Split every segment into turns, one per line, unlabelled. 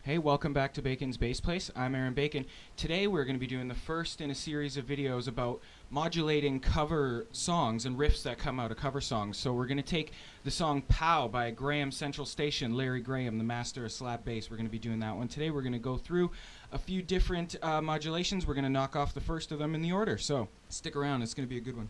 Hey, welcome back to Bacon's Bass Place. I'm Aaron Bacon. Today we're going to be doing the first in a series of videos about modulating cover songs and riffs that come out of cover songs. So we're going to take the song POW by Graham Central Station, Larry Graham, the master of slap bass. We're going to be doing that one today. We're going to go through a few different modulations. We're going to knock off the first of them in the order. So stick around. It's going to be a good one.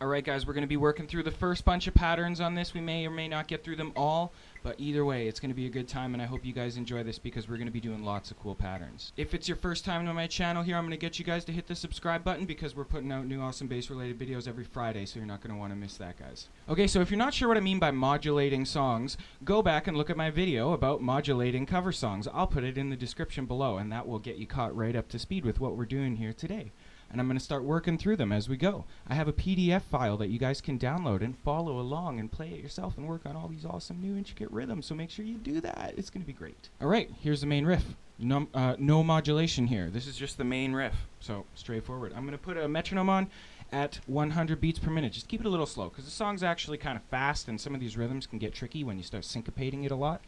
Alright guys, we're going to be working through the first bunch of patterns on this. We may or may not get through them all, but either way, it's going to be a good time, and I hope you guys enjoy this because we're going to be doing lots of cool patterns. If it's your first time on my channel here, I'm going to get you guys to hit the subscribe button because we're putting out new awesome bass-related videos every Friday, so you're not going to want to miss that, guys. Okay, so if you're not sure what I mean by modulating songs, go back and look at my video about modulating cover songs. I'll put it in the description below, and that will get you caught right up to speed with what we're doing here today. And I'm going to start working through them as we go. I have a PDF file that you guys can download and follow along and play it yourself and work on all these awesome new intricate rhythms, so make sure you do that. It's going to be great. Alright, here's the main riff. No modulation here. This is just the main riff, so straightforward. I'm going to put a metronome on at 100 beats per minute. Just keep it a little slow, because the song's actually kind of fast, and some of these rhythms can get tricky when you start syncopating it a lot.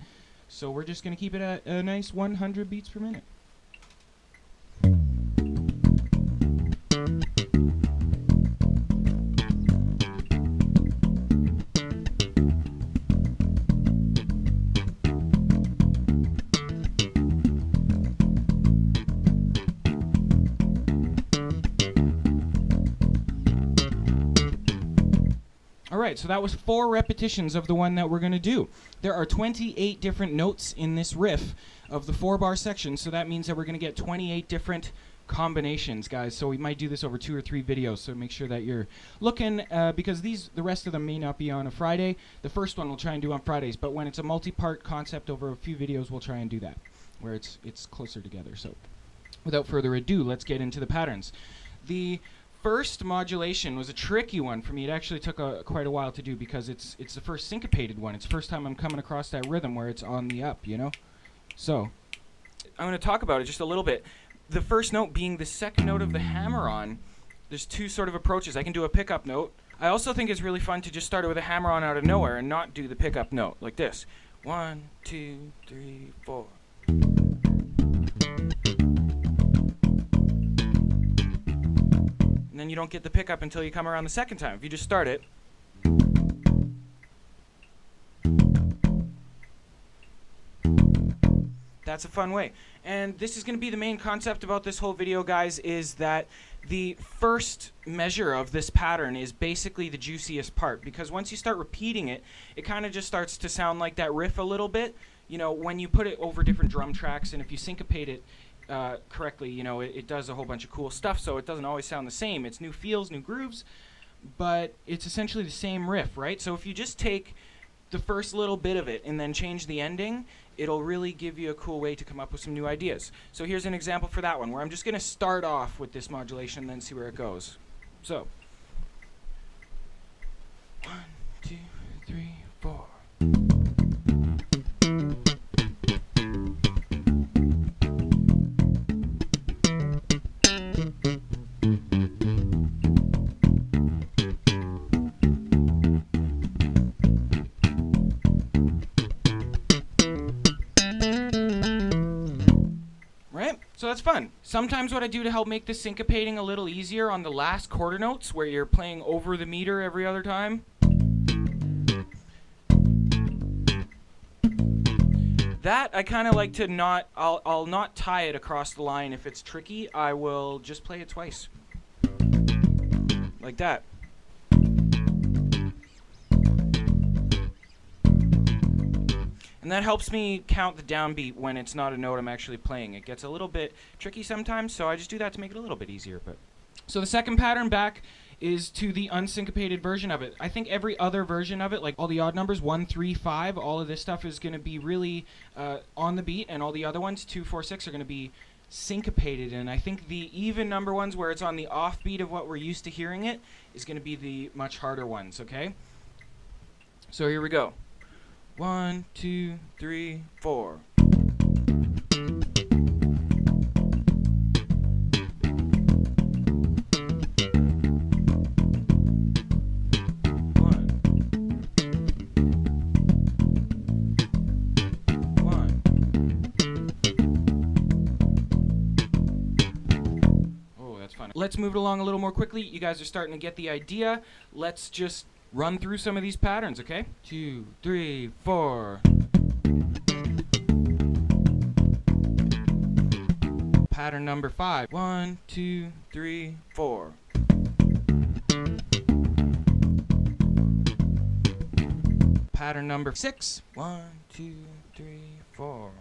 So we're just going to keep it at a nice 100 beats per minute. Alright, so that was 4 repetitions of the one that we're going to do. There are 28 different notes in this riff of the 4-bar section, so that means that we're going to get 28 different combinations, guys. So we might do this over 2 or 3 videos, so make sure that you're looking, because the rest of them may not be on a Friday. The first one we'll try and do on Fridays, but when it's a multi-part concept over a few videos, we'll try and do that, where it's closer together. So without further ado, let's get into the patterns. The first modulation was a tricky one for me. It actually took quite a while to do because it's the first syncopated one. It's the first time I'm coming across that rhythm where it's on the up, you know? So I'm going to talk about it just a little bit. The first note being the second note of the hammer-on. There's 2 sort of approaches. I can do a pickup note. I also think it's really fun to just start it with a hammer-on out of nowhere and not do the pickup note like this. 1, 2, 3, 4. And then you don't get the pickup until you come around the second time. If you just start it. That's a fun way. And this is going to be the main concept about this whole video, guys, is that the first measure of this pattern is basically the juiciest part, because once you start repeating it, it kind of just starts to sound like that riff a little bit. You know, when you put it over different drum tracks, and if you syncopate it correctly, you know, it does a whole bunch of cool stuff, so it doesn't always sound the same. It's new feels, new grooves, but it's essentially the same riff, right? So if you just take the first little bit of it and then change the ending, it'll really give you a cool way to come up with some new ideas. So here's an example for that one, where I'm just going to start off with this modulation and then see where it goes. So 1, 2, 3, 4. So that's fun. Sometimes what I do to help make the syncopating a little easier on the last quarter notes, where you're playing over the meter every other time, that I kind of like to not, I'll not tie it across the line if it's tricky. I will just play it twice. Like that. And that helps me count the downbeat when it's not a note I'm actually playing. It gets a little bit tricky sometimes, so I just do that to make it a little bit easier. So the second pattern back is to the unsyncopated version of it. I think every other version of it, like all the odd numbers, 1, 3, 5, all of this stuff is going to be really on the beat, and all the other ones, 2, 4, 6, are going to be syncopated. And I think the even number ones, where it's on the offbeat of what we're used to hearing it, is going to be the much harder ones, okay? So here we go. 1, 2, 3, 4. let's move it along a little more quickly. You guys are starting to get the idea. Let's just run through some of these patterns, okay? 2, 3, 4. Pattern number 5. 1, 2, 3, 4. Pattern number 6. 1, 2, 3, 4.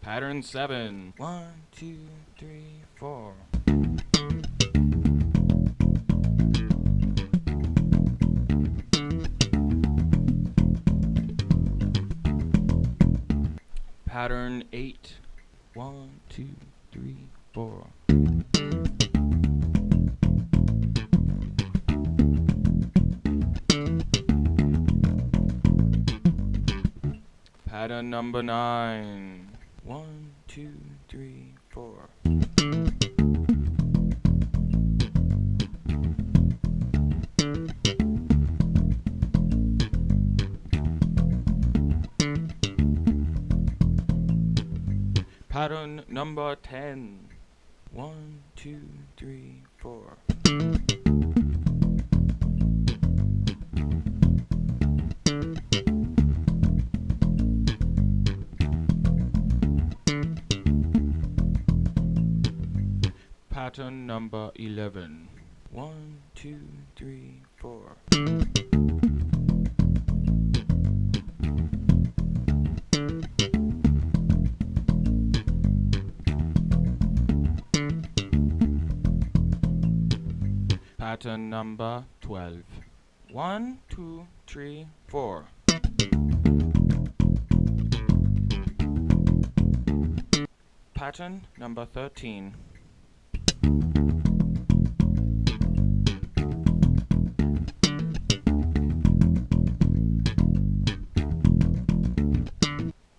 Pattern 7. 1, 2, 3, 4. Pattern 8. 1, 2, 3, 4. Pattern number 9. 1, 2, 3, 4. Pattern number 10. 1, 2, 3, 4. Pattern number 11. 1, 2, 3, 4. Pattern number 12. 1, 2, 3, 4. Pattern number 13.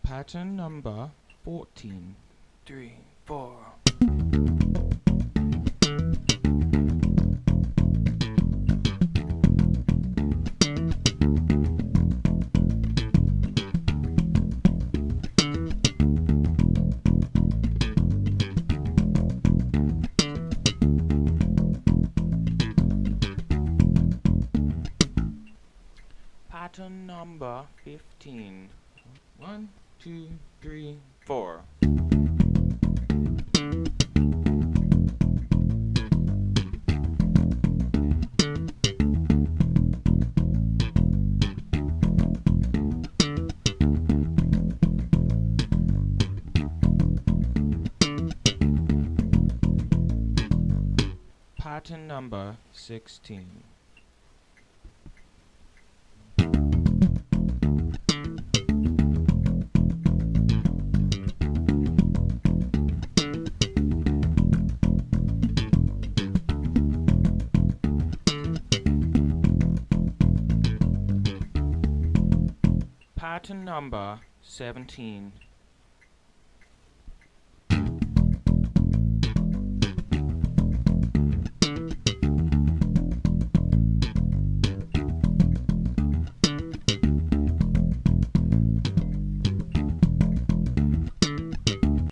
Pattern number 14. 3, 4. Pattern number 15. 1, 2, 3, 4. Pattern number 16. Pattern number 17.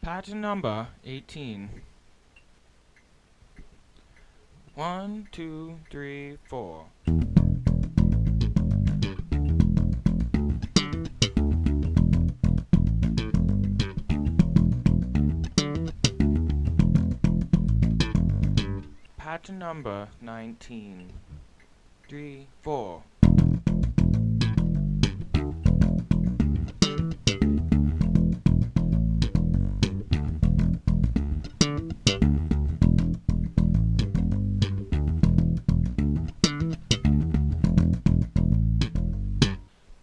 Pattern number 18. 1, 2, 3, 4. Pattern number 19. 3, 4.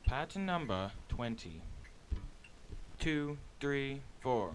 Pattern number 20. 2, 3, 4.